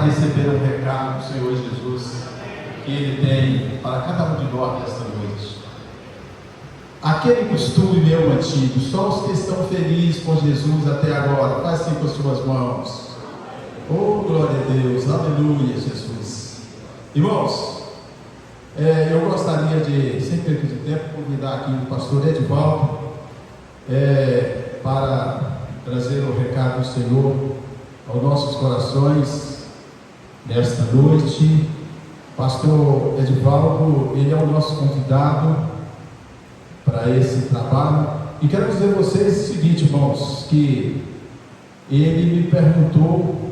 receber o recado do Senhor Jesus que Ele tem para cada um de nós nesta noite. Aquele costume meu antigo, só os que estão felizes com Jesus até agora, faz assim com as suas mãos. Oh, glória a Deus, aleluia, Jesus. Irmãos, eu gostaria de, sem perder de tempo, convidar aqui o pastor Edivaldo para trazer o recado do Senhor aos nossos corações nesta noite. Pastor Edivaldo, ele é o nosso convidado para esse trabalho, e quero dizer a vocês o seguinte, irmãos, que ele me perguntou,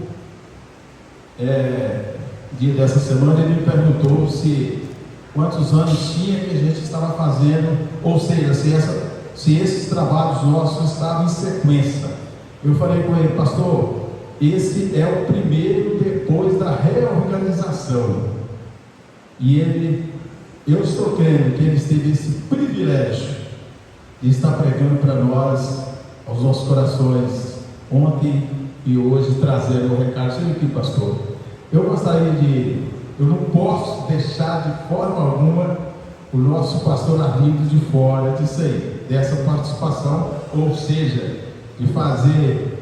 dia dessa semana, ele me perguntou quantos anos tinha que a gente estava fazendo, ou seja, se esses trabalhos nossos estavam em sequência. Eu falei com ele: pastor, esse é o primeiro depois da reorganização. E eu estou crendo que ele teve esse privilégio de estar pregando para nós, aos nossos corações, ontem e hoje, trazendo o recado. Chega aqui, pastor. Eu não posso deixar de forma alguma o nosso pastor Arlindo de fora disso aí, dessa participação, ou seja, de fazer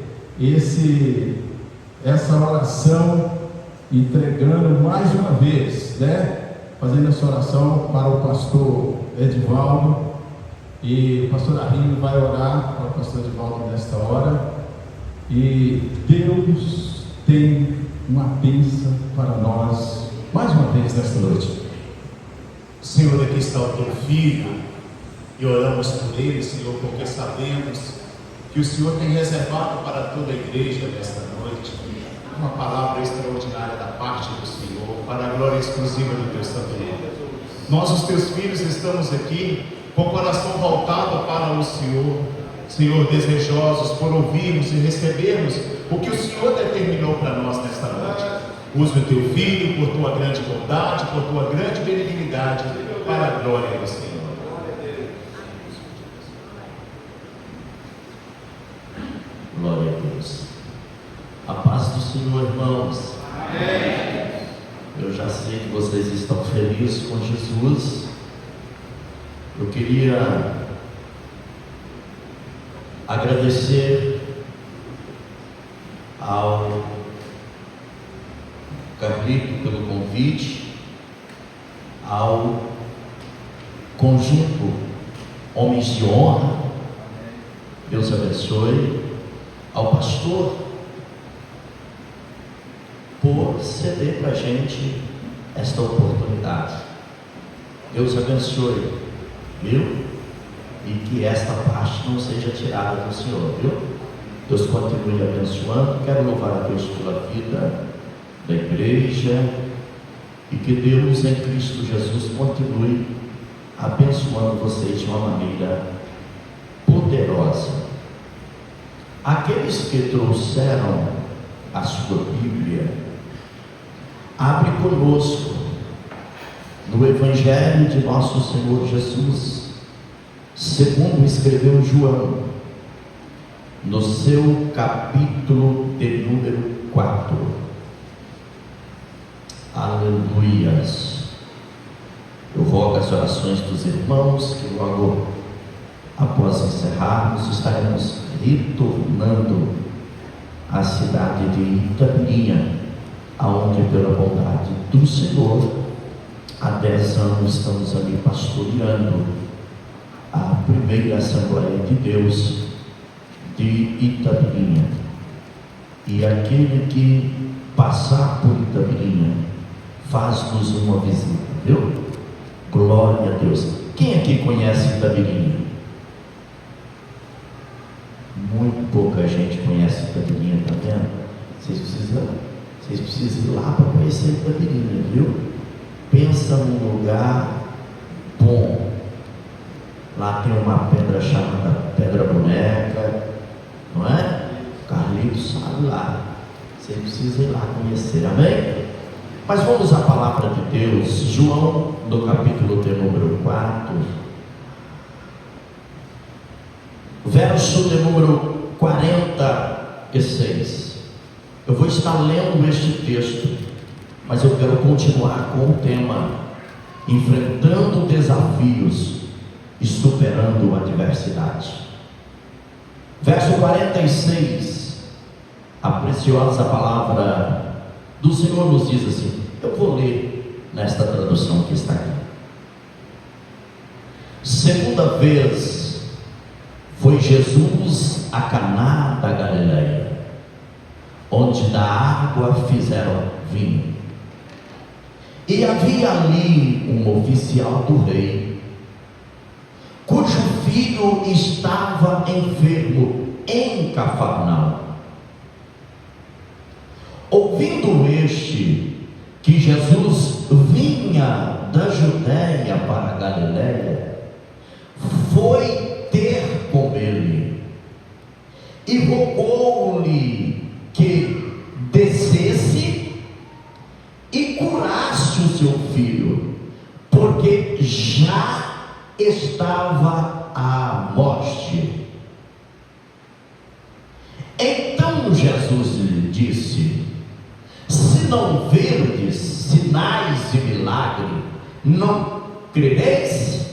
essa oração, entregando mais uma vez, fazendo essa oração para o pastor Edivaldo, e o pastor Arlindo vai orar para o pastor Edivaldo nesta hora, e Deus tem uma bênção para nós, mais uma vez nesta noite. Senhor, aqui está o teu filho, e oramos por ele, Senhor, porque sabemos que o Senhor tem reservado para toda a igreja nesta noite uma palavra extraordinária da parte do Senhor, para a glória exclusiva do teu santo nome. Nós, os teus filhos, estamos aqui com o coração voltado para o Senhor, Senhor, desejosos por ouvirmos e recebermos o que o Senhor determinou para nós nesta noite. Use o teu filho por tua grande bondade, por tua grande benignidade, para a glória do Senhor. Glória a Deus. A paz do Senhor, irmãos. Amém. Eu já sei que vocês estão felizes com Jesus. Eu queria agradecer ao Carlito pelo convite, ao conjunto Homens de Honra, Deus abençoe, ao pastor por ceder para a gente esta oportunidade. Deus abençoe, viu? E que esta parte não seja tirada do Senhor, viu? Deus continue abençoando. Quero louvar a Deus pela vida da igreja, e que Deus em Cristo Jesus continue abençoando vocês de uma maneira poderosa. Aqueles que trouxeram a sua Bíblia, abre conosco no Evangelho de nosso Senhor Jesus, segundo escreveu João, no seu capítulo de número 4. Aleluias. Eu rogo as orações dos irmãos, que logo após encerrarmos estaremos retornando à cidade de Itapirinha, aonde pela bondade do Senhor há 10 anos estamos ali pastoreando a primeira Assembleia de Deus de Itapirinha. E aquele que passar por Itapirinha, faz-nos uma visita, viu? Glória a Deus. Quem aqui conhece Itapirinha? Muito pouca gente conhece Itapirinha, tá vendo? Vocês precisam ir lá para conhecer Itapirinha, viu? Pensa num lugar bom. Lá tem uma pedra chamada Pedra Boneca, não é? Carlitos sabe lá. Você precisa ir lá conhecer, amém? Mas vamos à palavra de Deus. João, no capítulo de número 4, verso de número 46. Eu vou estar lendo este texto, mas eu quero continuar com o tema: enfrentando desafios e superando a adversidade. Verso 46, a preciosa palavra do Senhor nos diz assim, eu vou ler nesta tradução que está aqui. Segunda vez foi Jesus a Caná da Galileia, onde da água fizeram vinho. E havia ali um oficial do rei, cujo filho estava enfermo em Cafarnaum. Ouvindo este que Jesus vinha da Judéia para a Galileia, foi ter com ele e rogou-lhe que descesse e curasse o seu filho, porque já estava à morte. Então Jesus lhe disse: se não verdes sinais de milagre, não crereis?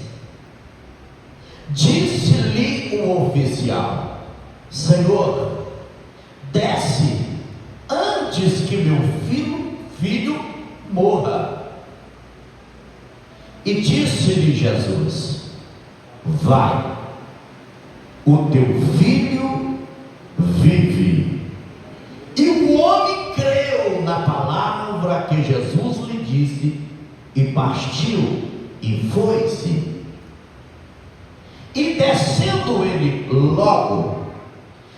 Disse-lhe o oficial: Senhor, desce antes que meu filho morra. E disse-lhe Jesus: vai, o teu filho vive. E o homem creu na palavra que Jesus lhe disse, e partiu e foi-se. E descendo ele logo,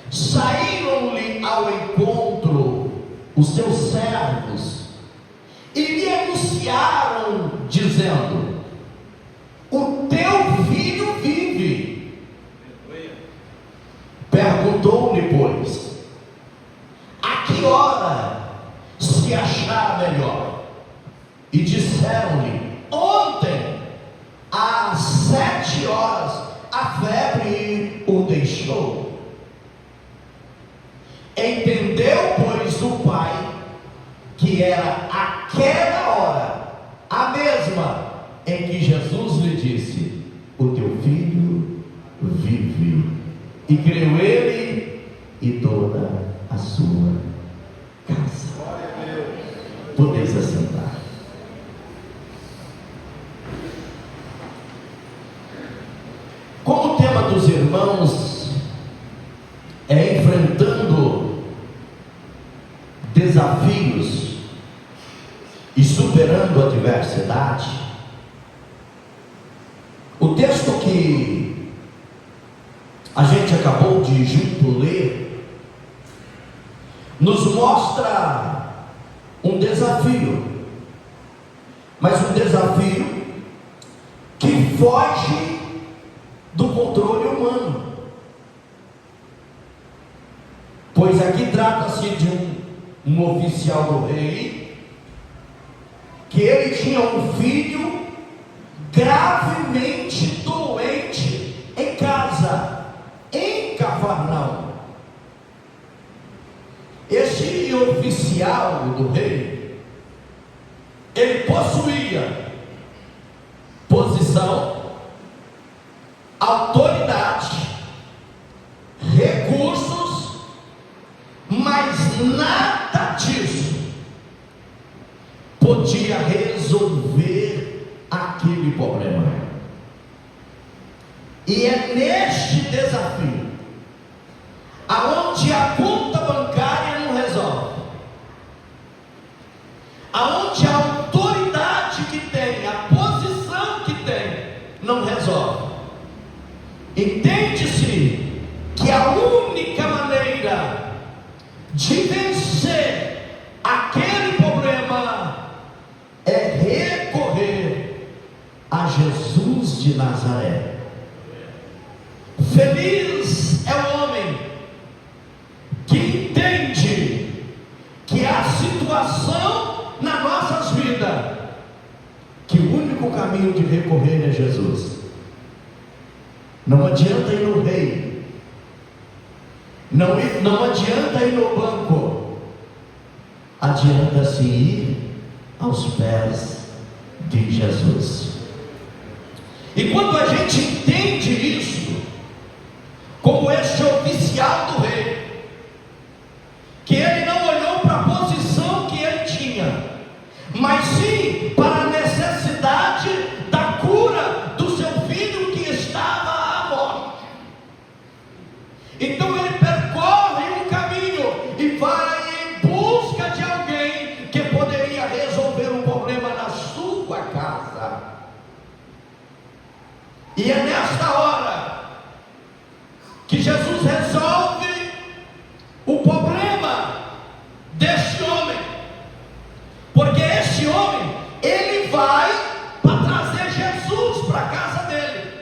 saíram-lhe ao encontro os seus servos, e lhe anunciaram, dizendo: o teu filho vive. Perguntou-lhe, pois, a que hora se achar melhor? E disseram-lhe: ontem, às 7 horas, a febre o deixou. Entendeu, pois, o pai que era aquela hora a mesma em que Jesus lhe disse: o teu filho vive. E creu ele e toda a sua casa. Podeis assentar. Como o tema dos irmãos é enfrentando desafios e superando a adversidade, o texto que a gente acabou de junto ler nos mostra um desafio, mas um desafio que foge do controle humano, pois aqui trata-se de um oficial do rei, que ele tinha um filho gravemente doente em casa, em Cafarnaum. Esse oficial do rei, ele possuía posição, autoridade, recursos, mas nada disso podia resolver aquele problema. E é neste desafio aonde a conta bancária não resolve, aonde a autoridade que tem, a posição que tem, não resolve. Entende-se que a única maneira de vencer aquele problema é recorrer a Jesus de Nazaré. Feliz é o homem que entende que a situação nas nossas vidas, que o único caminho de recorrer é Jesus. Não adianta ir no rei, não adianta ir no banco, adianta-se ir aos pés de Jesus. E quando a gente entende isso, como este oficial do rei, que ele não olhou para a posição que ele tinha, mas sim para a necessidade da cura do seu filho que estava à morte. Então ele percorre um caminho e vai em busca de alguém que poderia resolver um problema na sua casa. E é nesta hora que Jesus resolve o problema deste homem, porque este homem, ele vai para trazer Jesus para a casa dele.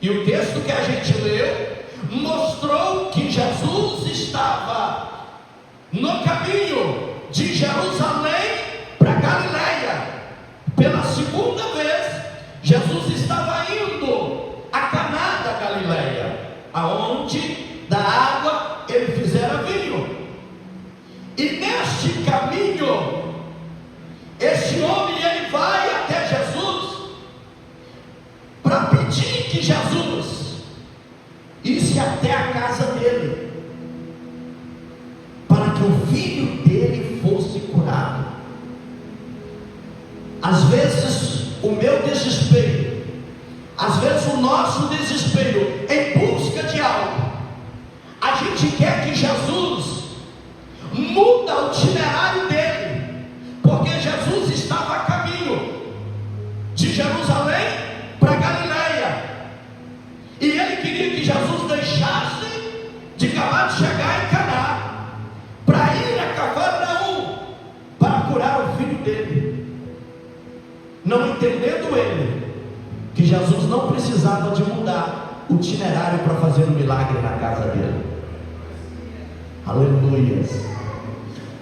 E o texto que a gente leu mostrou que Jesus estava no caminho de Jerusalém para Galiléia. Pela segunda vez, Jesus estava indo a Caná da Galiléia, aonde da água ele fizera vinho. E neste caminho, este homem ele vai até Jesus para pedir que Jesus isse até a casa dele, para que o filho dele fosse curado. Às vezes o meu desespero, às vezes o nosso desespero em busca de algo, a gente quer que Jesus muda o itinerário dele, porque Jesus estava a caminho de Jerusalém para Galiléia, e ele queria que Jesus deixasse de acabar de chegar em Caná, para ir a Cafarnaum, para curar o filho dele, não entendendo ele que Jesus não precisava de mudar o itinerário para fazer um milagre na casa dele. Aleluia.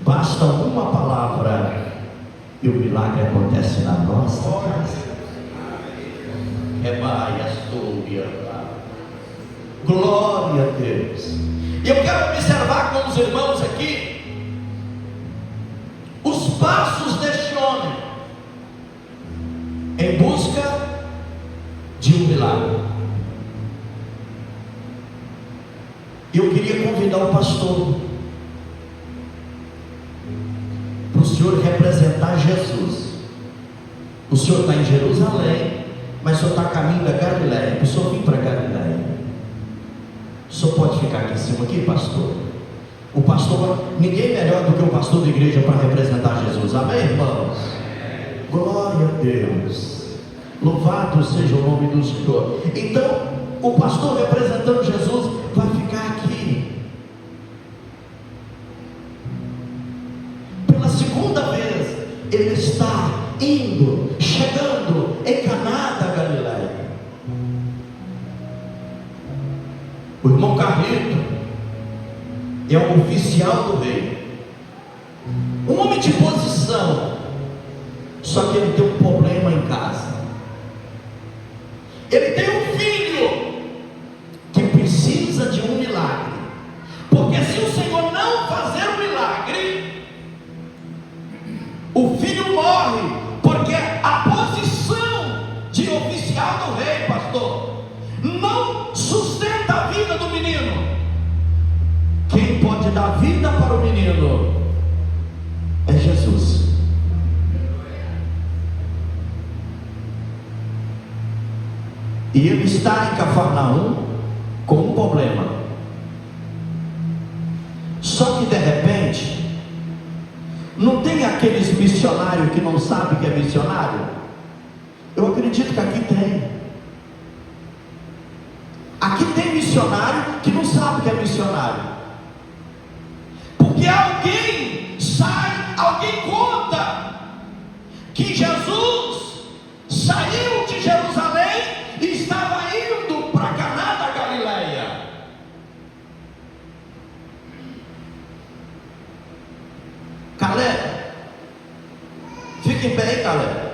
Basta uma palavra e o milagre acontece na nossa casa. Glória a Deus. E eu quero observar com os irmãos aqui os passos deste homem em busca de um milagre. Eu queria convidar o pastor para o senhor representar Jesus. O senhor está em Jerusalém, mas o senhor está a caminho da Galiléia, para o senhor vir para Galiléia. O senhor pode ficar aqui em cima, aqui, pastor. O pastor, ninguém melhor do que o pastor da igreja para representar Jesus. Amém, irmãos? Glória a Deus. Louvado seja o nome do Senhor. Então, o pastor representando Jesus vai ficar aqui. Pela segunda vez, ele está indo, chegando em Caná da Galiléia. O irmão Carlito é o oficial do rei, um homem de posição, só que ele tem um problema em casa. Ele tem um filho que precisa de um milagre, porque se o Senhor não fazer um milagre, o filho morre, porque a posição de oficial do rei, pastor, não sustenta a vida do menino. Quem pode dar vida para o menino é Jesus. E ele está em Cafarnaum com um problema. Só que de repente, não tem aqueles missionários que não sabem que é missionário? Eu acredito que aqui tem. Aqui tem missionário que não sabe que é missionário, porque alguém conta que Jesus saiu de Jerusalém e estava indo para Caná da Galiléia. Caleb, fique bem, Caleb.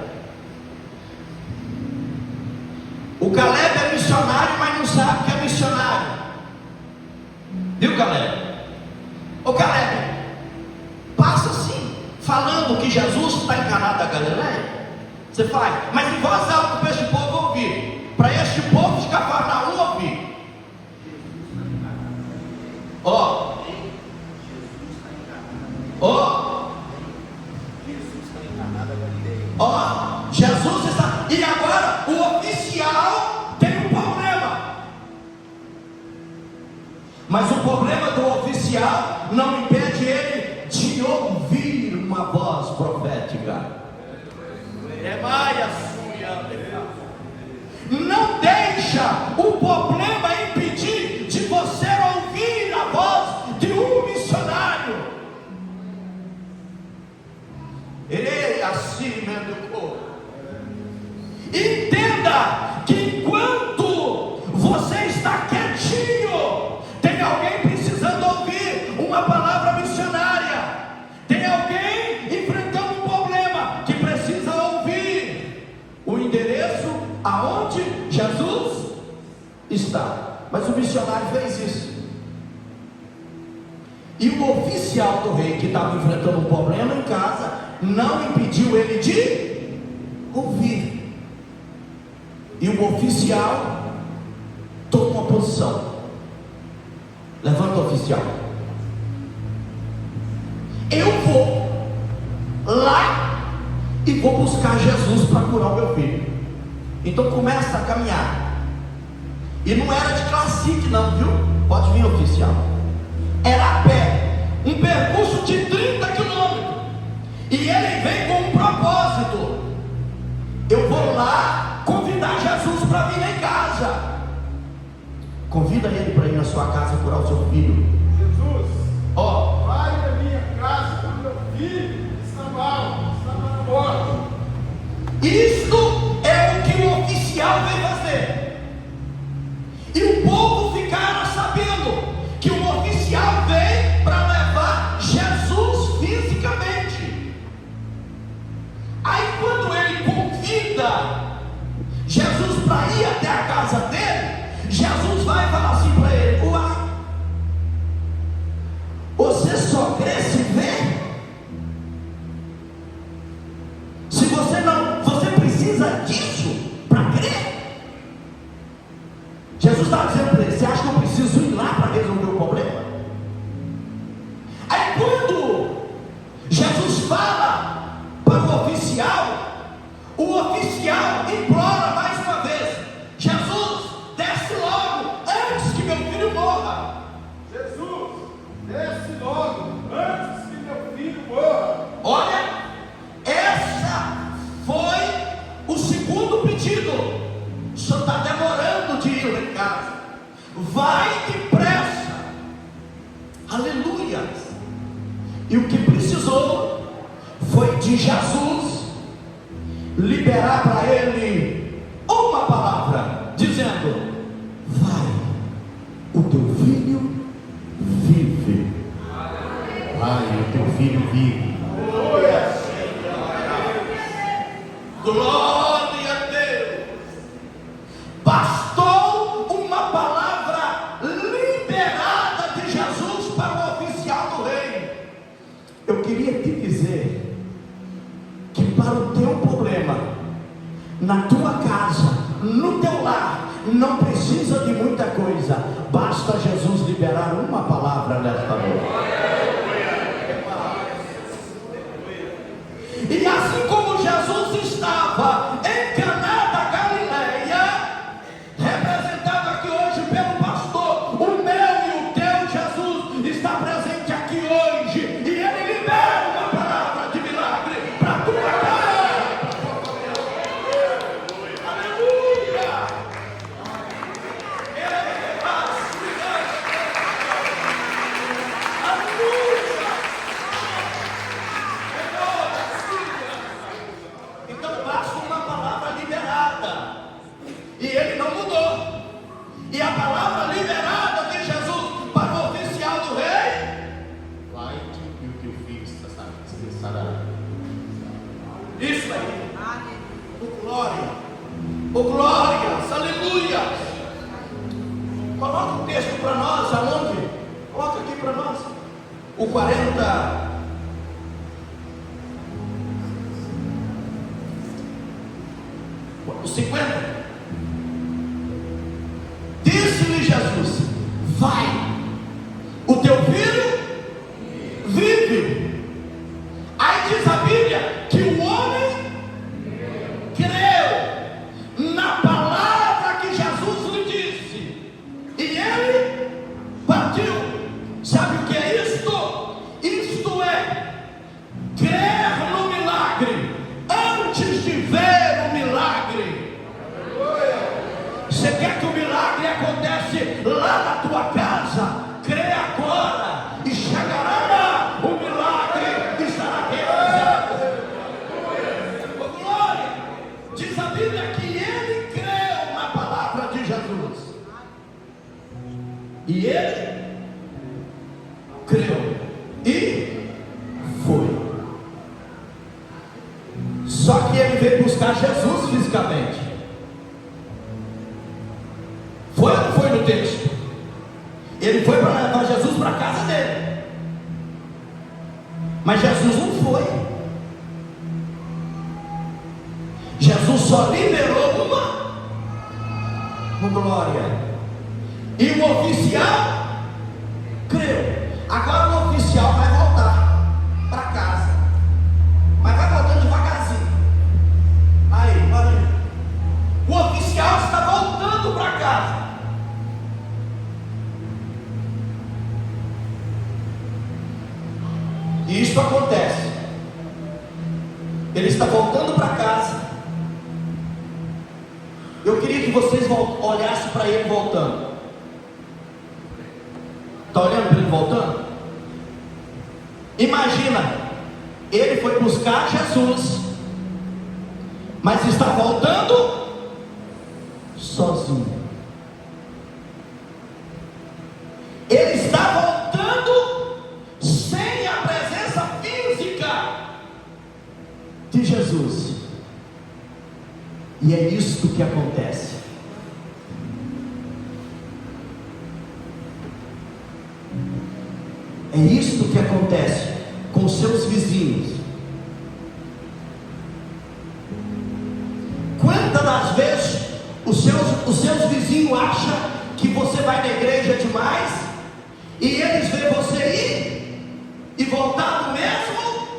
O Caleb é missionário, mas não sabe que é missionário. Viu, Caleb? Ô Caleb, passa assim. falando que Jesus está em Caná da Galileia? Você faz, mas em voz alta para este povo ouvir, para este povo de Cafarnaum ouvir. Ó, Jesus está. E agora o oficial tem um problema. Mas o problema do oficial não impede ele de ouvir uma voz profética. Não deixa o problema impedir de você ouvir a voz de um missionário. Ele é assim, meu. Entenda que enquanto você está quietinho, tem alguém precisando ouvir uma palavra missionária. Tem alguém enfrentando um problema que precisa ouvir o endereço aonde Jesus está. Mas o missionário fez isso. E o oficial do rei que estava enfrentando um problema em casa não impediu ele de ouvir. E o oficial toma uma posição. Levanta o oficial. Eu vou lá e vou buscar Jesus para curar o meu filho. Então começa a caminhar. E não era de classique não, viu? Pode vir, oficial. Era a pé, um percurso de 30 quilômetros. E ele vem com um propósito. Eu vou lá convidar Jesus para vir lá em casa. Convida ele para ir na sua casa curar o seu filho. Jesus, vai na minha casa, porque meu filho está mal, está na morte. Isto é o que o oficial veio fazer. E o povo ficaram sabendo que o oficial veio para levar Jesus fisicamente. Aí quando ele convida Jesus para ir até a casa dele, Jesus vai falar assim para ele: uai, você só crê se ver? Se você não, você precisa disso para crer? Jesus está dizendo para ele: você acha que eu preciso ir lá para resolver o problema? Aí quando Jesus fala para o oficial implora mais uma vez: Jesus, desce logo antes que meu filho morra. Jesus, desce logo antes que meu filho morra. Olha, essa foi o segundo pedido. O senhor está demorando de ir lá em casa. Vai depressa. Aleluia. E o que precisou foi de Jesus liberar para ele uma palavra, dizendo: vai, o teu filho vive. Vai, o teu filho vive. Glória a Deus. Bastou uma palavra liberada de Jesus para o oficial do rei. Eu queria te dizer que para o teu problema, na tua casa, no teu lar, não precisa de muita coisa. Basta Jesus liberar uma palavra nesta noite. E assim como Jesus estava em Caná da Galileia, representado aqui hoje pelo pastor, o meu e o teu Jesus está presente aqui hoje, e ele libera uma palavra de milagre para a tua casa. Aleluia! Então basta uma palavra liberada, e ele não mudou. E a palavra liberada de Jesus para o oficial do rei: Vai, e o teu filho sarará. isso aí. O glória, o glórias, aleluia. Coloca o texto para nós, aonde? Coloca aqui para nós. O 40. Os 50. Disse-lhe Jesus: vai, o teu filho vive. Aí diz a Bíblia que o homem creu na palavra que Jesus lhe disse, e ele partiu. Sabe o que é isto? Isto é crer no milagre antes de ver o milagre. Você quer que o milagre aconteça lá na tua casa? Crê agora e chegará lá, o milagre estará realizado. Oh, glória! Diz a Bíblia que ele creu na palavra de Jesus, e ele creu e foi. Só que ele veio buscar Jesus fisicamente. Foi ou não foi no texto? Ele foi para levar Jesus para a casa dele, mas Jesus não foi. Jesus só liberou uma glória, e o oficial creu. Agora o oficial vai voltar para casa, mas vai voltando devagarzinho. Aí, olha aí. O oficial está voltando para casa. E isso acontece. Ele está voltando para casa. Eu queria que vocês olhassem para ele voltando. Está olhando para ele voltando? Imagina, ele foi buscar Jesus, mas está voltando sozinho. Ele está voltando sem a presença física de Jesus. E é isso que acontece. É isso que acontece com seus vizinhos. Quantas das vezes os seus vizinhos acham que você vai na igreja demais, e eles veem você ir e voltar do mesmo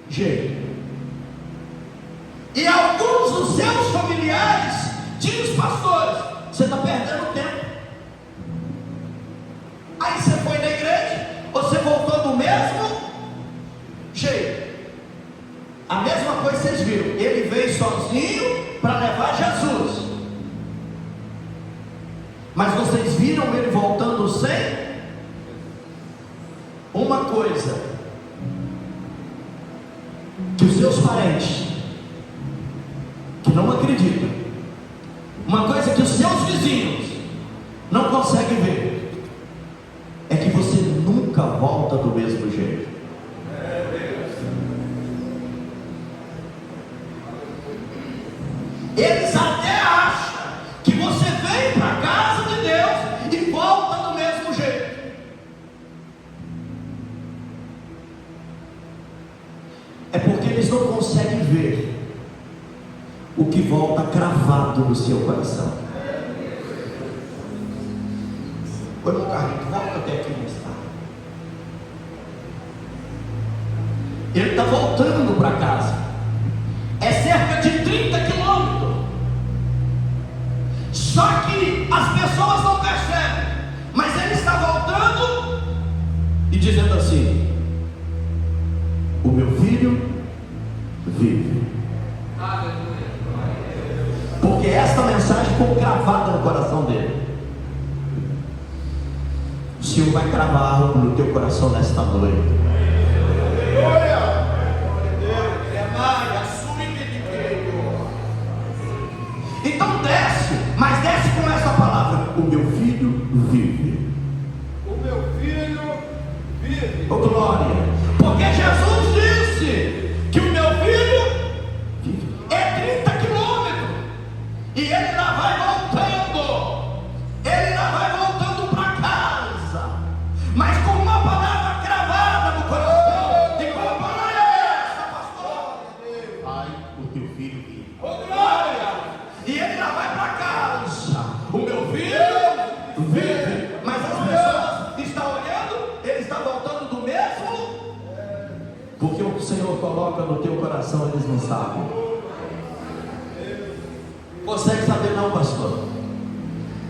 jeito? E alguns dos seus familiares dizem: os pastores, você está perdendo tempo. Aí você foi na igreja, você voltou do mesmo jeito. A mesma coisa vocês viram. Ele veio sozinho para levar Jesus, mas vocês viram ele voltando sem uma coisa que os seus parentes que não acreditam, uma coisa que os seus vizinhos não conseguem ver, é que você nunca volta do mesmo jeito. Eles até acham que você vem para a casa de Deus e volta do mesmo jeito. É porque eles não conseguem ver o que volta cravado no seu coração. Oi, meu carrinho, volta até aqui mais tarde. Ele está voltando para casa. É cerca de 30 quilômetros. Só que as pessoas não percebem, mas ele está voltando e dizendo assim: o meu filho vive. Porque esta mensagem ficou gravada no coração dele. O Senhor vai cravar algo no teu coração nesta noite. Então desce, mas desce com essa palavra: o meu filho vive. O meu filho vive. Oh, glória! Porque Jesus disse que o meu filho vive. É 30 quilômetros, e ele lá vai voltando. Ele lá vai voltando para casa, mas com uma palavra cravada no coração, e com a palavra Senhor coloca no teu coração, eles não sabem. Consegue saber não, pastor?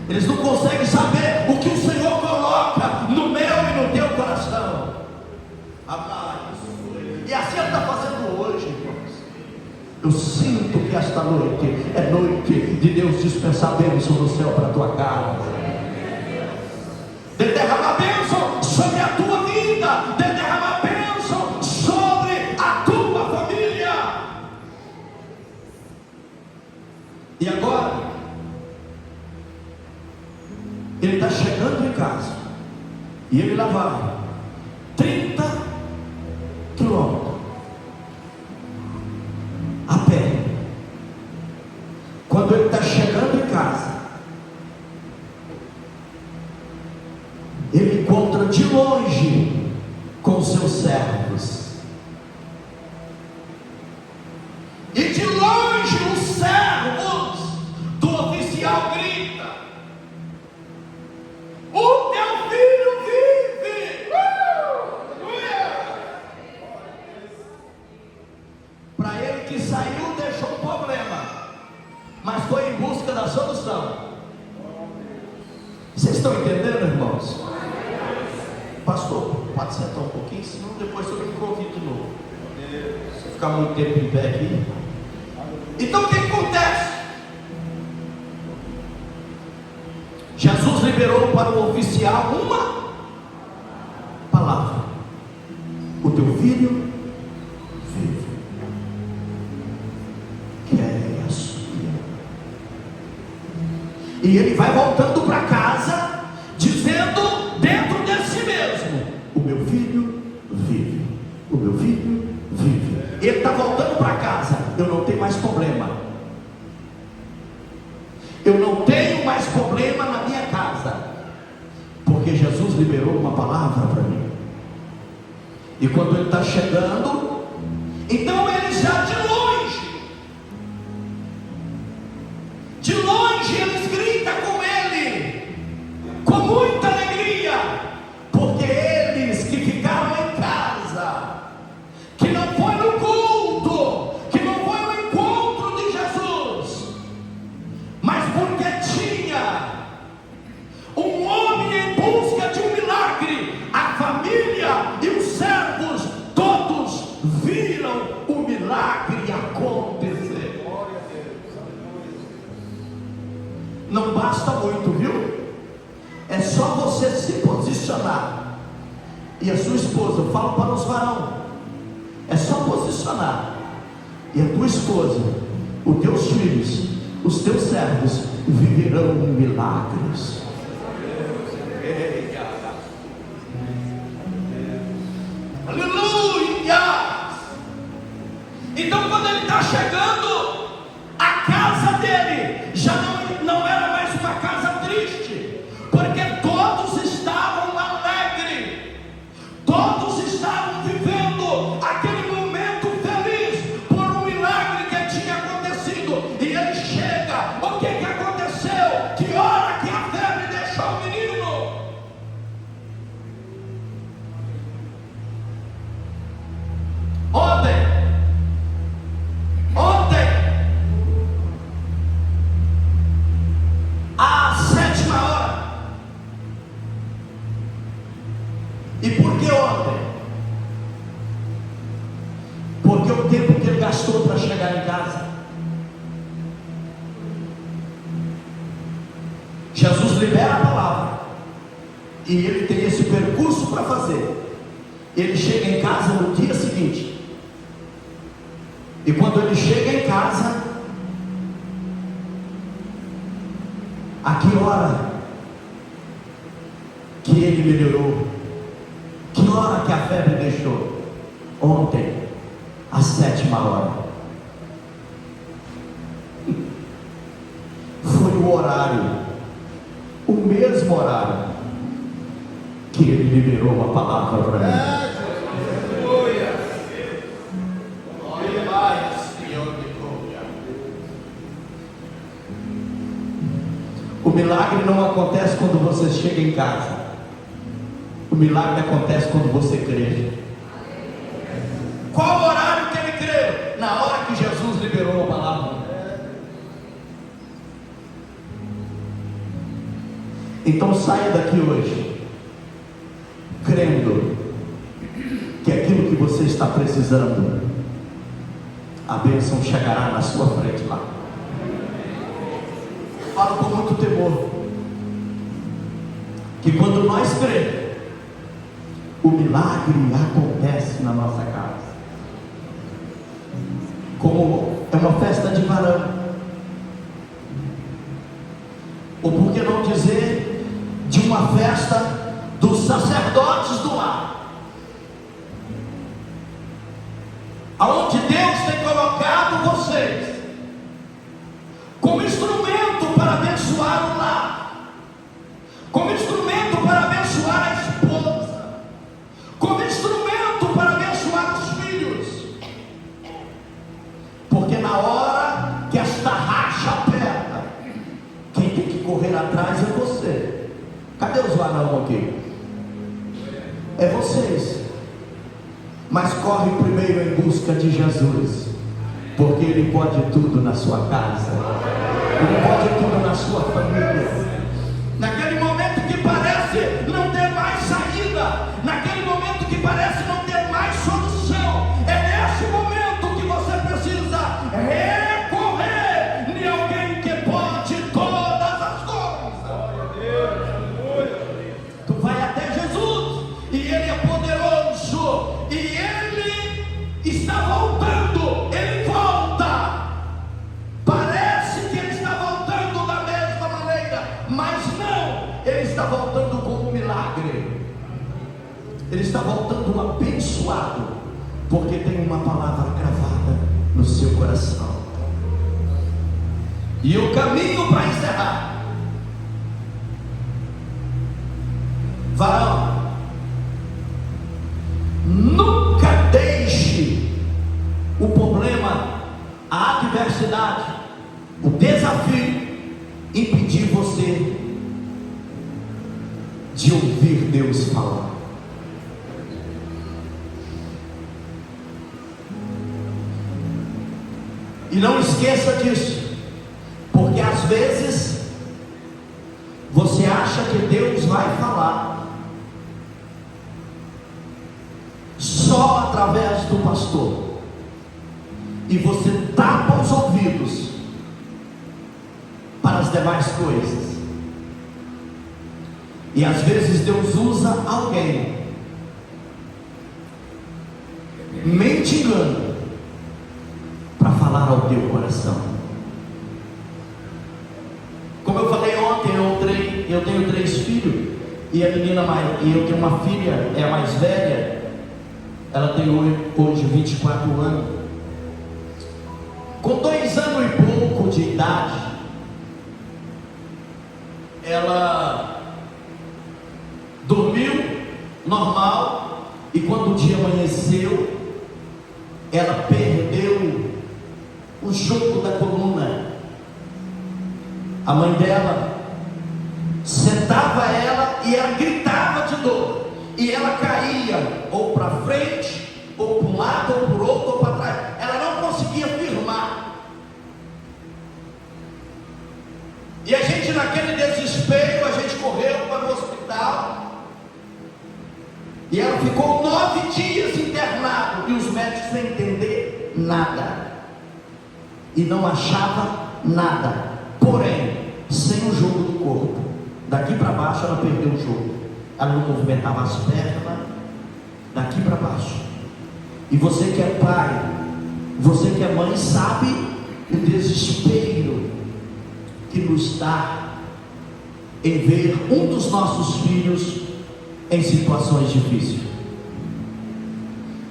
Eles não conseguem saber o que o Senhor coloca no meu e no teu coração. E assim Ele está fazendo hoje, irmãos. Eu sinto que esta noite é noite de Deus dispensar bênção do céu para a tua casa, de derramar bênção sobre a tua vida, de derramar bênção sobre a tua família. E agora ele está chegando em casa e ele lá vai 30 quilômetros a pé. Quando ele está chegando em casa, ele encontra de longe com seus servos, e de longe os servos do oficial grita: o teu filho vive. Para ele que saiu, deixou um problema, mas foi em busca da solução. Vocês estão entendendo, irmãos? Pastor, pode sentar um pouquinho, senão depois eu me convido de novo. Se eu ficar muito tempo em pé aqui. Então o que acontece? Jesus liberou para o oficial uma palavra: o teu filho vive. Quer a sua. E ele vai voltando para casa, dizendo dentro de si mesmo: o meu filho vive, o meu filho vive. Ele está voltando para casa. Eu não tenho mais problema. Eu não tenho mais problema na minha casa, porque Jesus liberou uma palavra para mim. E quando ele está chegando, então ele já de longe eles gritam com ele, com muita alegria, porque eles que ficaram em casa, que não foi no culto, que não foi no encontro de Jesus, mas porque tinha um homem em busca de um milagre, a família e os servos todos viram o milagre acontecer. Não basta muito, viu? É só você se posicionar. E a sua esposa, eu falo para os varão, é só posicionar. E a tua esposa, os teus filhos, os teus servos viverão milagres. Aleluia! Então quando ele está chegando, a casa dele já não era mais uma casa triste, porque todos estavam alegres, todos estavam vivendo aquele momento feliz por um milagre que tinha acontecido. E ele chega, o que aconteceu? Que hora que a febre deixou o menino? Ontem, à 7ª. E por que ontem? Porque o tempo que ele gastou para chegar em casa. Jesus libera a palavra e ele tem esse percurso para fazer. Ele chega em casa no dia seguinte. E quando ele chega em casa, a que hora que ele melhorou? Que hora que a febre deixou? Ontem, à 7ª. Foi o horário, o mesmo horário que ele liberou uma palavra para mim. O milagre não acontece quando você chega em casa. O milagre acontece quando você crê. Qual horário liberou a palavra. Então saia daqui hoje crendo que aquilo que você está precisando, a bênção chegará na sua frente lá. Falo com muito temor que quando nós cremos, o milagre acontece na nossa casa. Como é uma festa de varão, ou por que não dizer de uma festa dos sacerdotes do lar, aonde Deus tem colocado vocês como instrumento para abençoar o lar, como instrumento para abençoar a esposa, como instrumento para abençoar os filhos, porque na hora que esta racha aperta, quem tem que correr atrás é você. Cadê os varão aqui? É vocês. Mas corre primeiro em busca de Jesus, porque Ele pode tudo na sua casa, Ele pode tudo na sua família. Naquele momento que parece não ter mais saída, naquele momento que parece não ter mais solução, é nesse momento que você precisa recorrer em alguém que pode todas as coisas. Tu vai até Jesus, e Ele é poderoso, e Ele está voltando, Ele volta. Parece que Ele está voltando da mesma maneira, mas não, Ele está voltando com um milagre. Ele está voltando abençoado, porque tem uma palavra gravada no seu coração. E o caminho para encerrar, varão, nunca deixe o problema, a adversidade, o desafio impedir você de ouvir Deus falar. E não esqueça disso, porque às vezes você acha que Deus vai falar só através do pastor, e você tapa os ouvidos para as demais coisas. E às vezes Deus usa alguém mendigando para falar ao teu coração. Como eu falei ontem, eu tenho 3 filhos, e a menina e eu tenho uma filha, é a mais velha, ela tem hoje 24 anos. Com 2 anos e pouco de idade, ela dormiu normal, e quando o dia amanheceu, ela perdeu o jogo da coluna. A mãe dela sentava ela e ela gritava de dor, e ela caía ou para frente, ou para um lado, ou para o outro, ou para trás. Ela não conseguia firmar. E a gente, naquele desespero, a gente correu para o hospital, e ela ficou 9 dias internada, e os médicos sem entender nada, e não achava nada. Porém, sem o jogo do corpo, daqui para baixo ela perdeu o jogo. Ela não movimentava as pernas, daqui para baixo. E você que é pai, você que é mãe, sabe o desespero que nos dá em ver um dos nossos filhos em situações difíceis.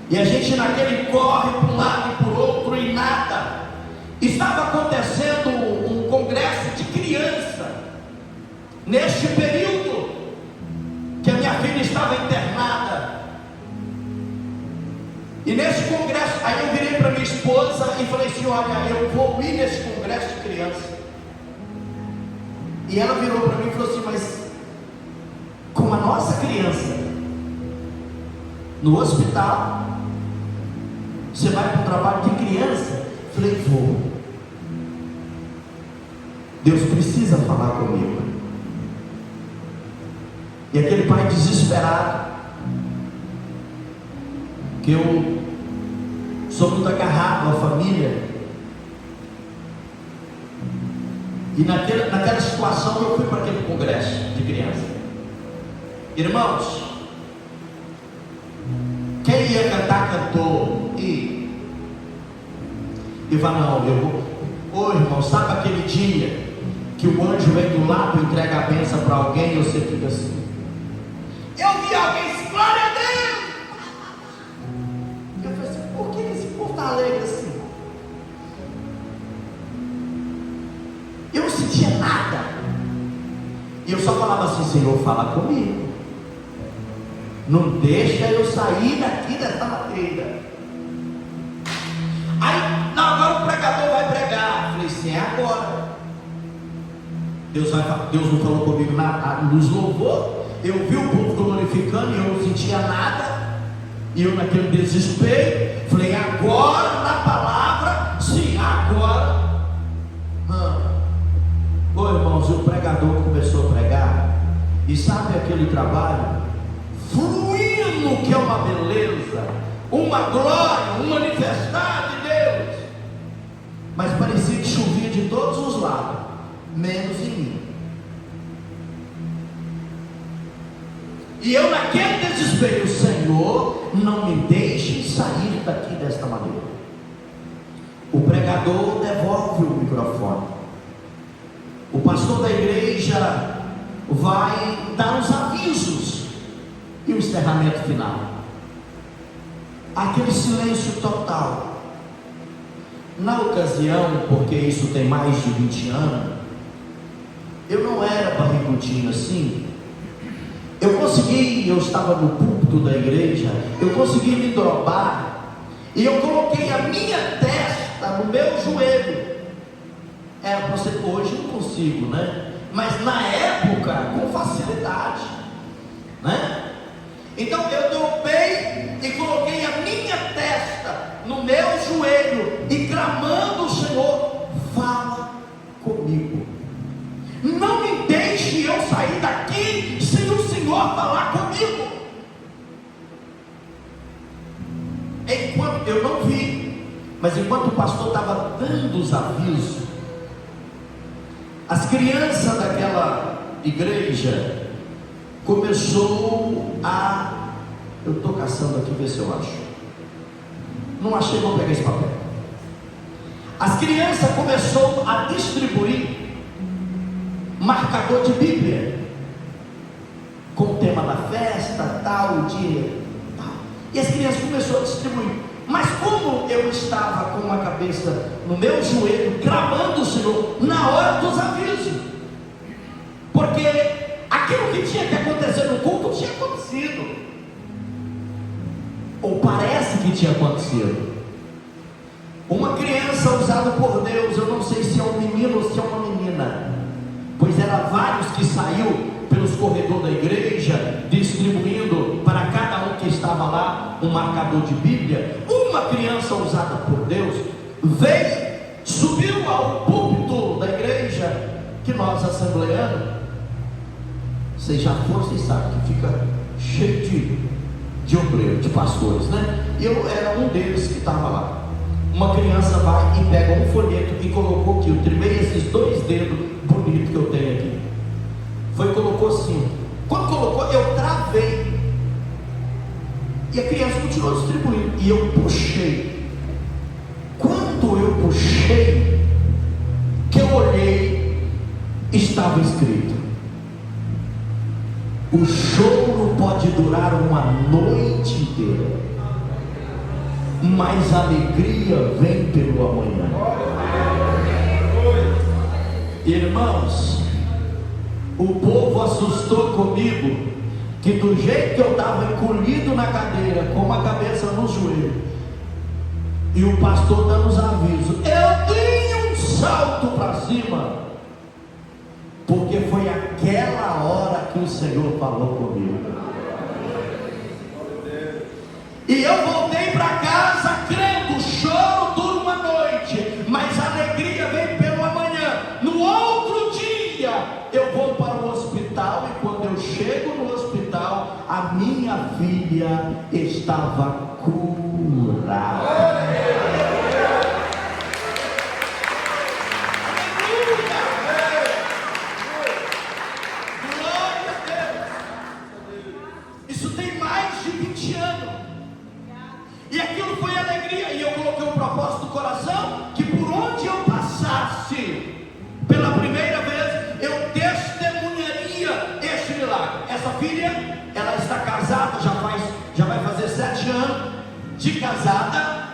E a gente naquele corre para um lado e para o outro e nada. Estava acontecendo um congresso de criança neste período que a minha filha estava internada. E nesse congresso, aí eu virei para minha esposa e falei assim: olha, eu vou ir nesse congresso de criança. E ela virou para mim e falou assim: mas com a nossa criança no hospital, você vai para o trabalho de criança? Falei, vou. Deus precisa falar comigo. E aquele pai desesperado, que eu sou muito agarrado à família, e naquela situação eu fui para aquele congresso de criança. Irmãos, quem ia cantar, cantou. E vai, não, eu vou. Ô irmão, sabe aquele dia que o anjo vem do lado e entrega a bênção para alguém e você fica assim? Eu vi alguém disse, glória a Deus. Eu falei assim, por que esse povo está alegre assim? Eu não sentia nada. E eu só falava assim, Senhor, fala comigo. Não deixa eu sair daqui dessa madeira. Aí, não, agora o pregador vai pregar. Eu falei assim, é agora. Deus não falou comigo nos louvor. Eu vi o povo glorificando e eu não sentia nada. E eu naquele desespero, falei, agora na palavra, sim, agora. Ô irmãos, o pregador começou a pregar. E sabe aquele trabalho? Fluindo, que é uma beleza, uma glória, um manifestar de Deus. Mas parecia que chovia de todos os lados, menos em mim. E eu naquele desespero, Senhor, não me deixe sair daqui desta maneira. O pregador devolve o microfone. O pastor da igreja vai dar os avisos e o encerramento final. Aquele silêncio total. Na ocasião, porque isso tem mais de 20 anos, eu não era barrigudinho assim. Eu estava no púlpito da igreja, eu consegui me dobrar, e eu coloquei a minha testa no meu joelho. Era para você, hoje não consigo, né? Mas na época, com facilidade, né? Então eu dobrei e coloquei a minha testa no meu joelho e clamando, Senhor, fala comigo. Não me deixe eu sair daqui sem o Senhor falar comigo. Enquanto eu não vi, mas enquanto o pastor estava dando os avisos, as crianças daquela igreja começou a... Eu estou caçando aqui, ver se eu acho. Não achei, vou pegar esse papel. As crianças começou a distribuir marcador de Bíblia com o tema da festa, tal, dia, tal. E as crianças começaram a distribuir. Mas como eu estava com a cabeça no meu joelho, clamando o Senhor na hora dos avisos, porque aquilo que tinha que acontecer no culto tinha acontecido, ou parece que tinha acontecido. Uma criança usada por Deus, eu não sei se é um menino ou se é uma menina, pois eram vários que saiu pelos corredores da igreja, distribuindo para cada um que estava lá um marcador de Bíblia. Uma criança usada por Deus veio, subiu ao púlpito da igreja, que nós assembleanos, vocês já foram, vocês sabem que fica cheio de obreiros, de pastores, né? Eu era um deles que estava lá. Uma criança vai e pega um folheto e colocou aqui, eu trimei esses 2 dedos bonitos que eu tenho aqui. Foi e colocou assim. Quando colocou, eu travei. E a criança continuou distribuindo. E eu puxei. Quando eu puxei, que eu olhei, estava escrito: o choro pode durar uma noite inteira, mas a alegria vem pelo amanhã. Irmãos, o povo assustou comigo, que do jeito que eu estava encolhido na cadeira, com a cabeça no joelho, e o pastor dando os avisos, eu dei um salto para cima, porque foi aquela hora que o Senhor falou comigo. E eu voltei para casa crendo, o choro dura uma noite, filha estava curada. Isso tem mais de 20 anos. E aquilo foi alegria. E eu coloquei um propósito do coração, que por onde eu passasse, pela primeira vez, eu testemunharia este milagre. Essa filha, ela está casada, já vai fazer 7 anos de casada.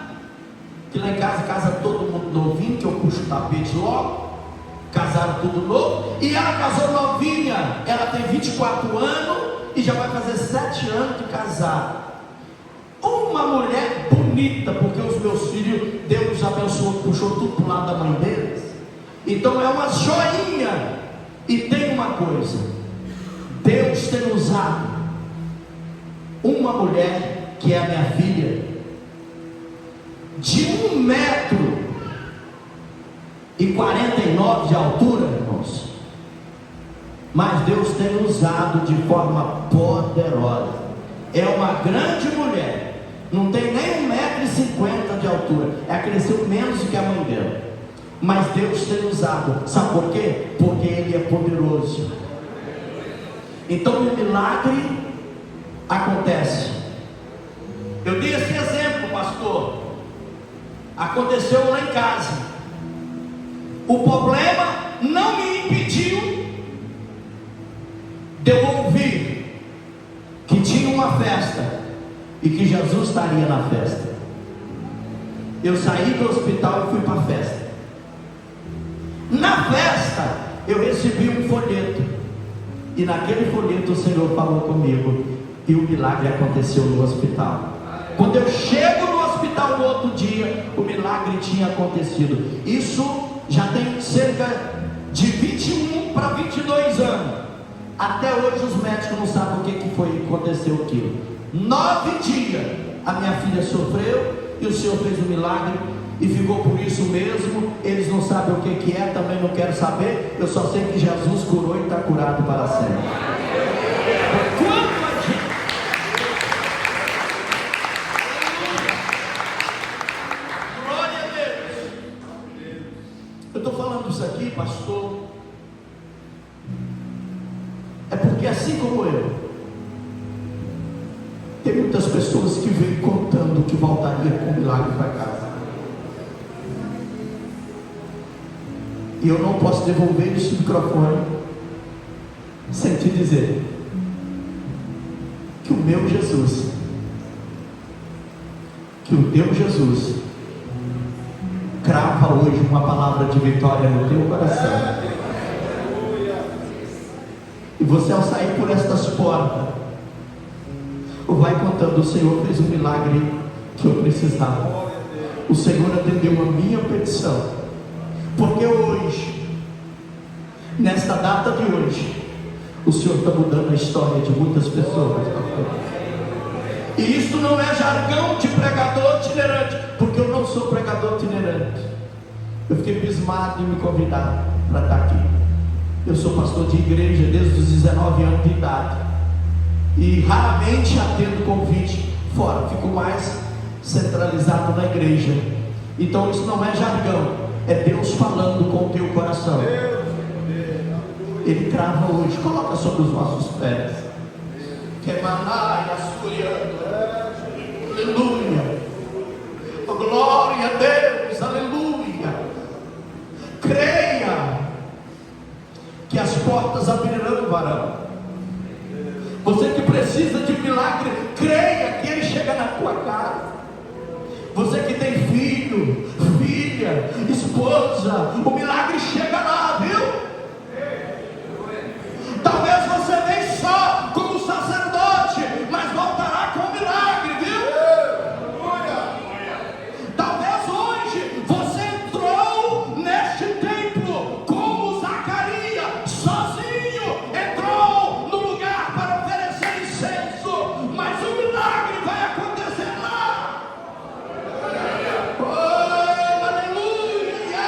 Que lá em casa todo mundo novinho, que eu puxo o tapete logo. Casaram tudo novo. E ela casou novinha. Ela tem 24 anos e já vai fazer 7 anos de casada. Uma mulher bonita, porque os meus filhos, Deus abençoou, puxou tudo para o lado da mãe deles. Então é uma joinha. E tem uma coisa: Deus tem usado uma mulher, que é a minha filha, de 1,49 m de altura, irmãos. Mas Deus tem usado de forma poderosa. É uma grande mulher. Não tem nem 1,50 m de altura. Ela cresceu menos do que a mãe dela. Mas Deus tem usado. Sabe por quê? Porque Ele é poderoso. Então o milagre acontece. Eu dei esse exemplo, pastor. Aconteceu lá em casa. O problema não me impediu de eu ouvir que tinha uma festa e que Jesus estaria na festa. Eu saí do hospital e fui para a festa. Na festa eu recebi um folheto, e naquele folheto o Senhor falou comigo, e o milagre aconteceu no hospital. Quando eu chego no hospital no outro dia, o milagre tinha acontecido. Isso já tem cerca de 21 para 22 anos. Até hoje os médicos não sabem o que foi que aconteceu aquilo. 9 dias a minha filha sofreu, e o Senhor fez um milagre, e ficou por isso mesmo. Eles não sabem o que é, também não quero saber. Eu só sei que Jesus curou e está curado para sempre. Glória a Deus. Eu estou falando isso aqui, pastor, é porque assim como eu, tem muitas pessoas que vêm contando que voltaria com milagre para casa. E eu não posso devolver esse microfone sem te dizer que o meu Jesus, que o teu Jesus crava hoje uma palavra de vitória no teu coração. E você, ao sair por estas portas, vai contando: o Senhor fez um milagre que eu precisava, o Senhor atendeu a minha petição. Porque hoje, nesta data de hoje, o Senhor está mudando a história de muitas pessoas. E isso não é jargão de pregador itinerante, porque eu não sou pregador itinerante. Eu fiquei abismado em me convidar para estar aqui. Eu sou pastor de igreja desde os 19 anos de idade, e raramente atendo convite fora, fico mais centralizado na igreja. Então isso não é jargão, é Deus falando com o teu coração. Ele crava hoje. Coloca sobre os nossos pés. Aleluia. Oh, glória a Deus. Aleluia. Creia que as portas abrirão, varão. Você que precisa de um milagre, creia que ele chega na tua casa. Você que tem filho, filha, esposa, o milagre chega lá, viu? Talvez você venha só como sacerdote, mas voltará com o milagre, viu? Talvez hoje você entrou neste templo como Zacarias, sozinho, entrou no lugar para oferecer incenso, mas o milagre vai acontecer lá. Oh, aleluia!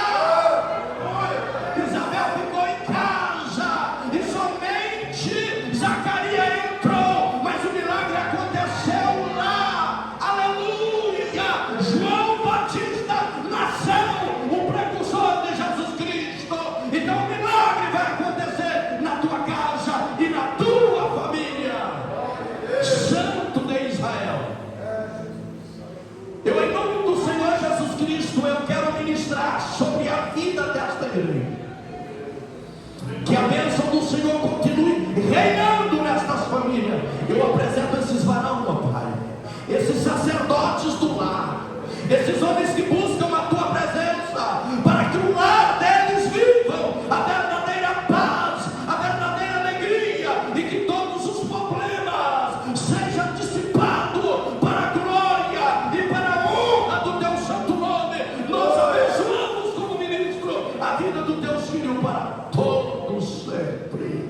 esses homens que buscam a tua presença, para que o lar deles vivam a verdadeira paz, a verdadeira alegria, e que todos os problemas sejam dissipados para a glória e para a honra do teu santo nome. Nós abençoamos como ministro a vida do teu filho para todo sempre.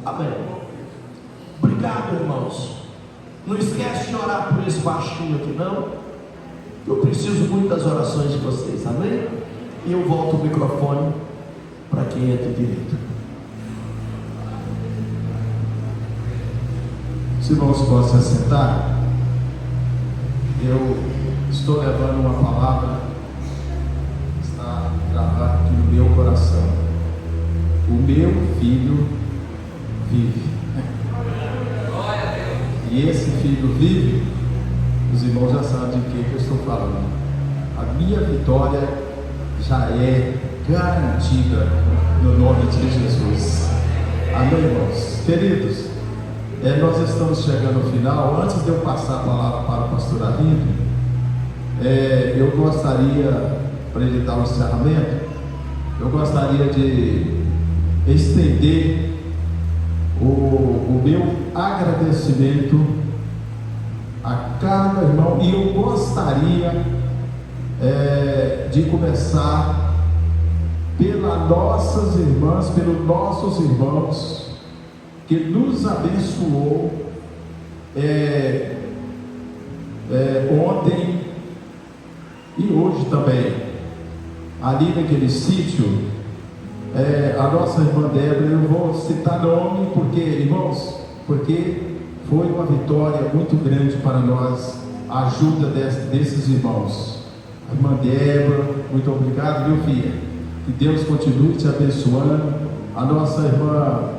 Amém. Obrigado, irmãos. Não esquece de orar por esse baixinho aqui, não. Eu preciso muito das orações de vocês, amém? E eu volto o microfone para quem entra direito. Os irmãos possam se sentar. Eu estou levando uma palavra que está gravada aqui no meu coração. O meu filho vive. E esse filho vive, os irmãos já sabem de que eu estou falando. A minha vitória já é garantida no nome de Jesus. Amém, irmãos? Queridos, nós estamos chegando ao final. Antes de eu passar a palavra para o pastor Arrindo, eu gostaria, para ele dar um encerramento, eu gostaria de estender o meu agradecimento a cada irmão, e eu gostaria de começar pelas nossas irmãs, pelos nossos irmãos que nos abençoou ontem e hoje também, ali naquele sítio. A nossa irmã Débora, eu vou citar nome porque, irmãos, porque foi uma vitória muito grande para nós, a ajuda desses irmãos. A irmã Débora, muito obrigado, meu filho, que Deus continue te abençoando. A nossa irmã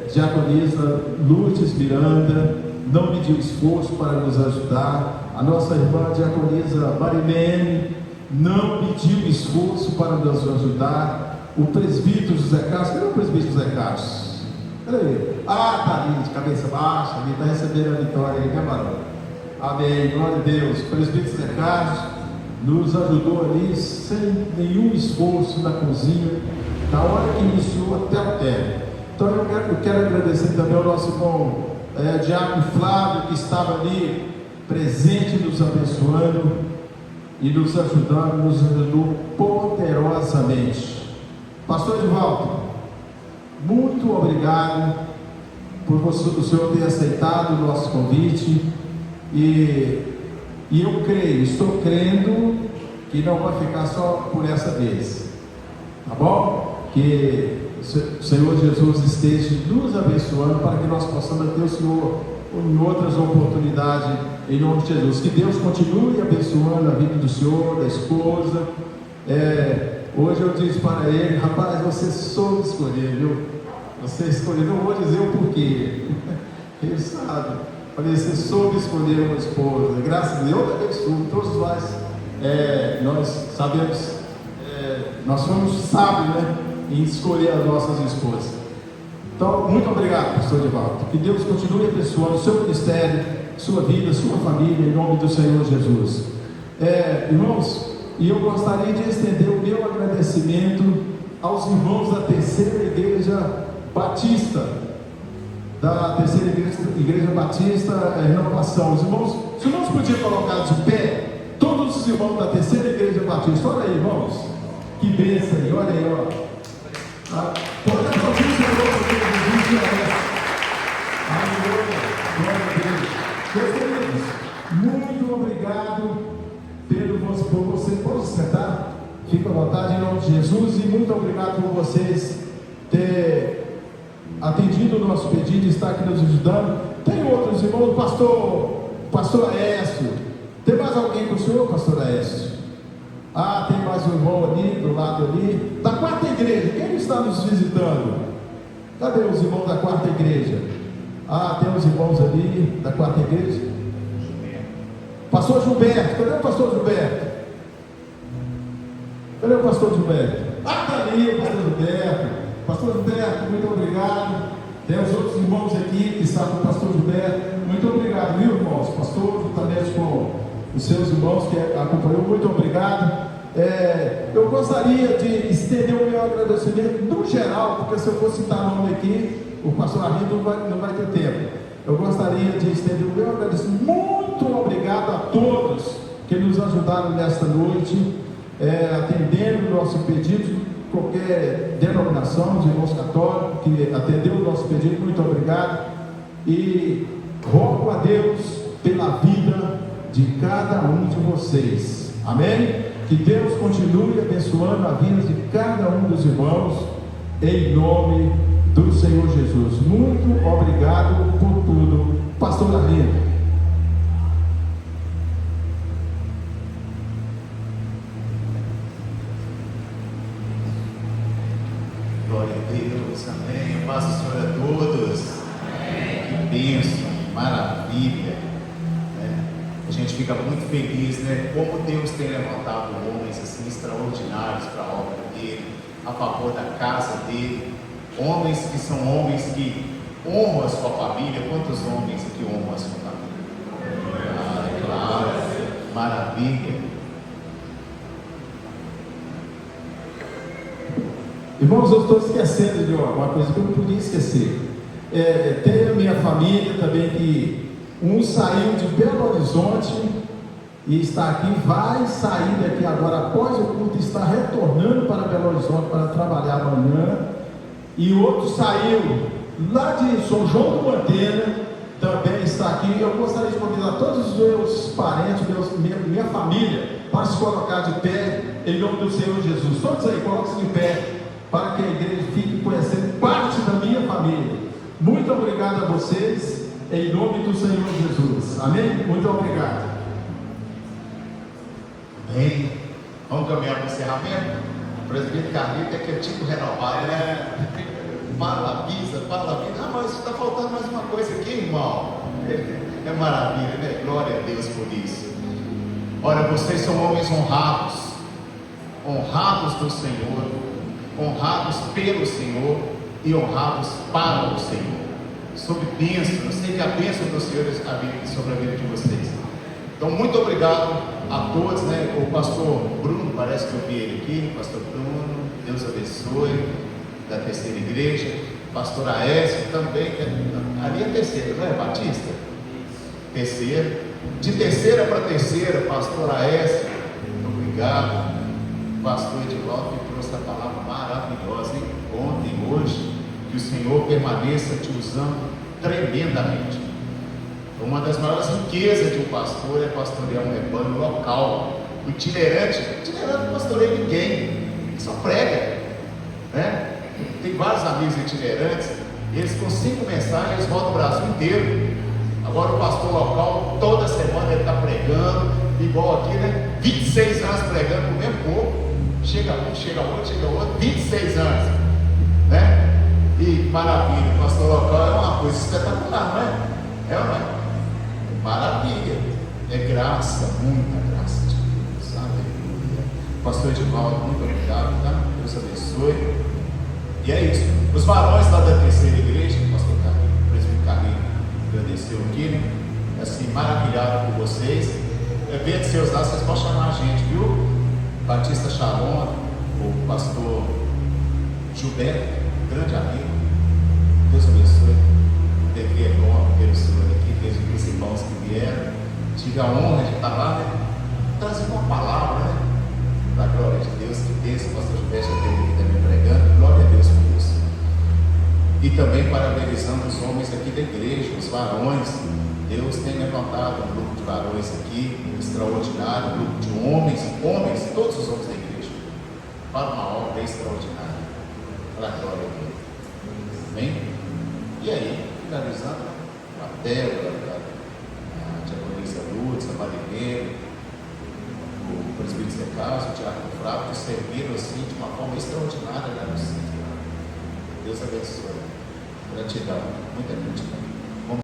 diaconisa Lourdes Miranda não mediu esforço para nos ajudar. A nossa irmã diaconisa Marilene não mediu esforço para nos ajudar. O presbítero José Carlos, cadê o presbítero José Carlos? Peraí. Está ali, de cabeça baixa, ele está recebendo a vitória aí, né, varão? Amém, glória a Deus. O presbítero José Carlos nos ajudou ali sem nenhum esforço na cozinha, da hora que iniciou até o término. Então eu quero agradecer também ao nosso irmão Diácono Flávio, que estava ali presente, nos abençoando e nos ajudando, nos ajudou poderosamente. Pastor Edivaldo, muito obrigado por o senhor ter aceitado o nosso convite, e eu creio, estou crendo que não vai ficar só por essa vez, tá bom? Que o Senhor Jesus esteja nos abençoando para que nós possamos ter o Senhor em outras oportunidades, em nome de Jesus. Que Deus continue abençoando a vida do senhor, da esposa. Hoje eu disse para ele: rapaz, você soube escolher, viu? Você escolheu, não vou dizer o porquê, ele sabe. Falei: você soube escolher uma esposa. Graças a Deus, eu também soube, todos nós sabemos, nós somos sábios, né, em escolher as nossas esposas. Então, muito obrigado, pastor Edivaldo. Que Deus continue abençoando o seu ministério, sua vida, sua família, em nome do Senhor Jesus. Irmãos, e eu gostaria de estender o meu agradecimento aos irmãos da Terceira Igreja Batista, Igreja Batista Renovação. Os irmãos podiam colocar de pé, todos os irmãos da Terceira Igreja Batista. Olha aí, irmãos, que bênção aí, olha aí, ó. Pode aplaudir o Senhor, porque Jesus merece. Aleluia, glória a Deus. Meus queridos, muito obrigado por você. Pode sentar, fica à vontade, em nome de Jesus. E muito obrigado por vocês ter atendido o nosso pedido, estar aqui nos ajudando. Tem outros irmãos, pastor Aécio. Tem mais alguém com o senhor, pastor Aécio? Tem mais um irmão ali, do lado ali, da quarta igreja. Quem está nos visitando? Cadê os irmãos da quarta igreja? Tem os irmãos ali da quarta igreja. Pastor Gilberto, cadê o pastor Gilberto? Cadê o pastor Gilberto? Está ali o pastor Gilberto. Pastor Gilberto, muito obrigado. Tem os outros irmãos aqui que estão com o pastor Gilberto. Muito obrigado, viu, irmãos? Pastor, juntamente com os seus irmãos que acompanhou, muito obrigado. Eu gostaria de estender o meu agradecimento no geral, porque se eu for citar nome aqui, o pastor Arlindo não vai ter tempo. Eu gostaria de estender o meu agradecimento. Muito obrigado a todos que nos ajudaram nesta noite, atendendo o nosso pedido, qualquer denominação de irmãos católicos que atendeu o nosso pedido, muito obrigado. E rogo a Deus pela vida de cada um de vocês. Amém? Que Deus continue abençoando a vida de cada um dos irmãos, em nome do Senhor Jesus. Muito obrigado por tudo, pastor Arlindo. Glória a Deus, amém. Paz do Senhor a todos. Amém. Que bênção, maravilha. A gente fica muito feliz, né? Como Deus tem levantado homens assim extraordinários para a obra dele, a favor da casa dele. Homens que são homens que honram a sua família. Quantos homens que honram a sua família? Ah, claro, maravilha. Irmãos, eu estou esquecendo de uma coisa que eu não podia esquecer. Tem a minha família também, que um saiu de Belo Horizonte e está aqui, vai sair daqui agora após o culto, está retornando para Belo Horizonte para trabalhar amanhã. E o outro saiu lá de São João do Mantena, também está aqui. Eu gostaria de convidar todos os meus parentes, minha família, para se colocar de pé, em nome do Senhor Jesus. Todos aí, coloquem-se de pé, para que a igreja fique conhecendo parte da minha família. Muito obrigado a vocês, em nome do Senhor Jesus. Amém? Muito obrigado. Bem, vamos caminhar para o encerramento. O presbítero Carlito é que é tipo renovado, né? Fala, avisa. Ah, mas está faltando mais uma coisa aqui, irmão. É maravilha, né? Glória a Deus por isso. Olha, vocês são homens honrados, honrados do Senhor, honrados pelo Senhor e honrados para o Senhor. Sob bênção, eu sei que a bênção do Senhor está sobre a vida de vocês. Então, muito obrigado a todos, né? O pastor Bruno, parece que eu vi ele aqui, pastor Bruno, Deus abençoe, da terceira igreja. Pastor Aécio também, ali é terceira, não é Batista? Terceira. De terceira para terceira, pastor Aécio, obrigado. Pastor Edivaldo me trouxe a palavra maravilhosa, hein? Ontem, hoje, que o Senhor permaneça te usando tremendamente. Uma das maiores riquezas de um pastor é pastorear um rebanho local. O itinerante não pastoreia ninguém, só prega, né? Tem vários amigos itinerantes, eles com 5 mensagens eles rodam o Brasil inteiro. Agora o pastor local, toda semana ele está pregando, igual aqui, né? 26 anos pregando com o mesmo povo. Chega um, chega outro, 26 anos, né? E maravilha, o pastor local é uma coisa espetacular, não é? É ou não é? Maravilha, é graça, muita graça de Deus, aleluia. Pastor Edivaldo, muito obrigado, tá? Deus abençoe. E é isso. Os varões lá da terceira igreja, o pastor Carlinhos, o presbítero Carlinhos agradeceu aqui, né? Assim, maravilhado por vocês. Vendo seus lados, vocês podem chamar a gente, viu? Batista Shalom, o pastor Gilberto, grande amigo. Deus abençoe. Devia enorme pelo Senhor aqui, desde os irmãos que vieram. Tive a honra de estar lá, né? Trazendo uma palavra, né? Da glória de Deus, que desde o pastor Gilberto já esteve aqui também pregando. Glória a Deus por isso. E também parabenizando os homens aqui da igreja, os varões. Deus tem levantado um grupo de varões aqui, extraordinário, um grupo de homens, todos os homens da igreja, para uma obra extraordinária, para a glória de Deus. Amém? E aí, finalizando, a Débora, a diaconisa Lourdes, a Marineira, o presbítero Zé Carlos, o diácono Flávio, que serviram assim de uma forma extraordinária lá no centro. Deus abençoe. Gratidão, muita gratidão.